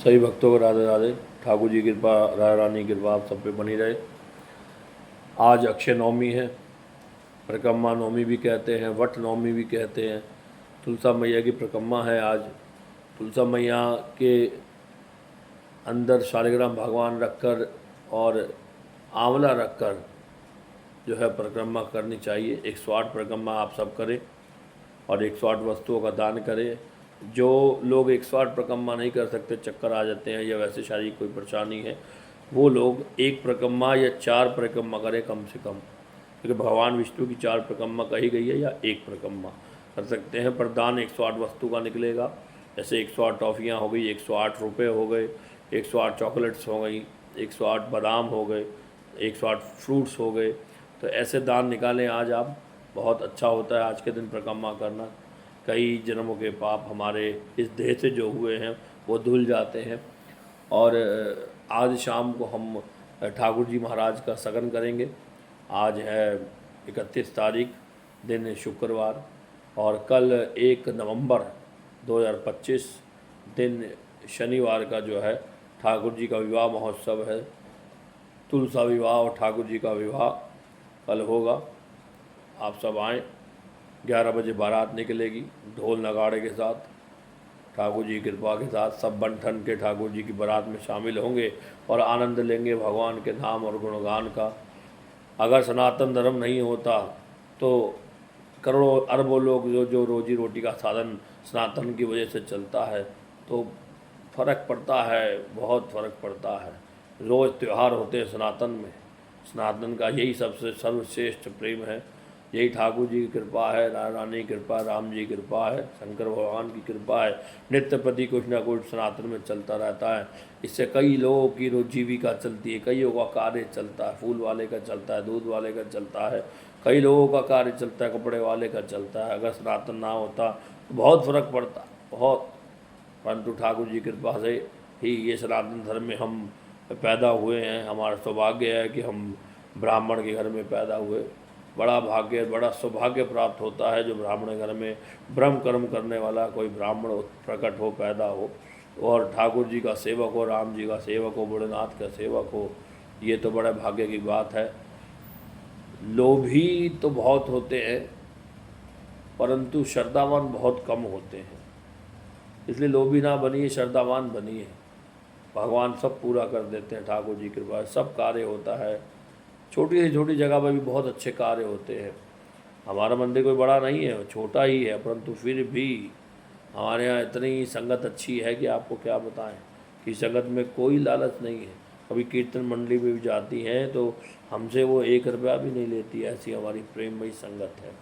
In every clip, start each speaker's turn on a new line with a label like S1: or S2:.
S1: सभी भक्तों को राधे राधे। ठाकुर जी की कृपा, राधा रानी की कृपा आप सब पे बनी रहे। आज अक्षय नवमी है, परिक्रमा नवमी भी कहते हैं, वट नवमी भी कहते हैं। तुलसा मैया की परिक्रमा है आज। तुलसा मैया के अंदर शालिग्राम भगवान रखकर और आंवला रखकर जो है परिक्रमा करनी चाहिए। 108 परिक्रमा आप सब करें और 108 वस्तुओं का दान करें। जो लोग 108 परिक्रमा नहीं कर सकते, चक्कर आ जाते हैं या वैसे शारीरिक कोई परेशानी है, वो लोग एक परिक्रमा या 4 परिक्रमा करें कम से कम, क्योंकि भगवान विष्णु की 4 परिक्रमा कही गई है, या एक परिक्रमा कर सकते हैं। पर दान 108 वस्तु का निकलेगा। जैसे 108 टॉफ़ियाँ हो गई, 108 रुपये हो गए, 108 चॉकलेट्स हो गई, 108 बादाम हो गए, 108 फ्रूट्स हो गए। तो ऐसे दान निकालें आज आप, बहुत अच्छा होता है आज के दिन परिक्रमा करना। कई जन्मों के पाप हमारे इस देह से जो हुए हैं वो धुल जाते हैं। और आज शाम को हम ठाकुर जी महाराज का सगन करेंगे। आज है 31 तारीख, दिन शुक्रवार, और कल 1 नवंबर 2025 दिन शनिवार का जो है ठाकुर जी का विवाह महोत्सव है। तुलसा विवाह और ठाकुर जी का विवाह कल होगा। आप सब आएँ। 11 बजे बारात निकलेगी ढोल नगाड़े के साथ। ठाकुर जी की कृपा के साथ सब बन ठन के ठाकुर जी की बारात में शामिल होंगे और आनंद लेंगे भगवान के नाम और गुणगान का। अगर सनातन धर्म नहीं होता तो करोड़ों अरबों लोग जो रोजी रोटी का साधन सनातन की वजह से चलता है, तो फ़र्क पड़ता है, बहुत फ़र्क पड़ता है। रोज़ त्यौहार होते हैं सनातन में। सनातन का यही सबसे सर्वश्रेष्ठ प्रेम है, यही ठाकुर जी की कृपा है, राधा रानी की कृपा, राम जी की कृपा है, शंकर भगवान की कृपा है। नित्य प्रति कुछ ना कुछ सनातन में चलता रहता है। इससे कई लोगों की जीविका चलती है, कईयों का कार्य चलता है। फूल वाले का चलता है, दूध वाले का चलता है, कई लोगों का कार्य चलता है, कपड़े वाले का चलता है। अगर सनातन ना होता तो बहुत फ़र्क पड़ता, बहुत। परंतु ठाकुर जी की कृपा से ही ये सनातन धर्म में हम पैदा हुए हैं। हमारा सौभाग्य है कि हम ब्राह्मण के घर में पैदा हुए। बड़ा भाग्य, बड़ा सौभाग्य प्राप्त होता है जो ब्राह्मण घर में ब्रह्म कर्म करने वाला कोई ब्राह्मण प्रकट हो, पैदा हो, और ठाकुर जी का सेवक हो, राम जी का सेवक हो, भोलेनाथ का सेवक हो। ये तो बड़े भाग्य की बात है। लोभी तो बहुत होते हैं, परंतु श्रद्धावान बहुत कम होते हैं। इसलिए लोभी ना बनिए, श्रद्धावान बनिए। भगवान सब पूरा कर देते हैं। ठाकुर जी की कृपा, सब कार्य होता है। छोटी से छोटी जगह पर भी बहुत अच्छे कार्य होते हैं। हमारा मंदिर कोई बड़ा नहीं है, छोटा ही है, परंतु फिर भी हमारे यहाँ इतनी संगत अच्छी है कि आपको क्या बताएं कि संगत में कोई लालच नहीं है। कभी कीर्तन मंडली में भी जाती हैं तो हमसे वो 1 रुपया भी नहीं लेती, ऐसी हमारी प्रेममयी संगत है।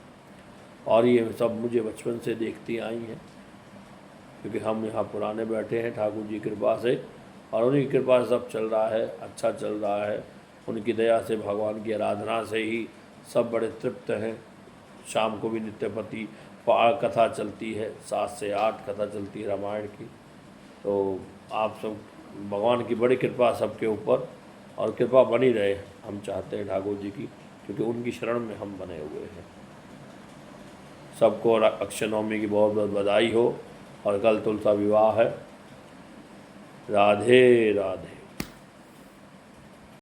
S1: और ये सब मुझे बचपन से देखती आई हैं, क्योंकि हम यहाँ पुराने बैठे हैं ठाकुर जी की कृपा से, और उन्हीं की कृपा से सब चल रहा है, अच्छा चल रहा है। उनकी दया से, भगवान की आराधना से ही सब बड़े तृप्त हैं। शाम को भी नित्यपति कथा चलती है, 7 से 8 कथा चलती है रामायण की। तो आप सब, भगवान की बड़ी कृपा सबके ऊपर, और कृपा बनी रहे हम चाहते हैं ठाकुर जी की, क्योंकि उनकी शरण में हम बने हुए हैं। सबको अक्षय नवमी की बहुत बहुत बधाई हो, और कल तुलसा विवाह है। राधे राधे।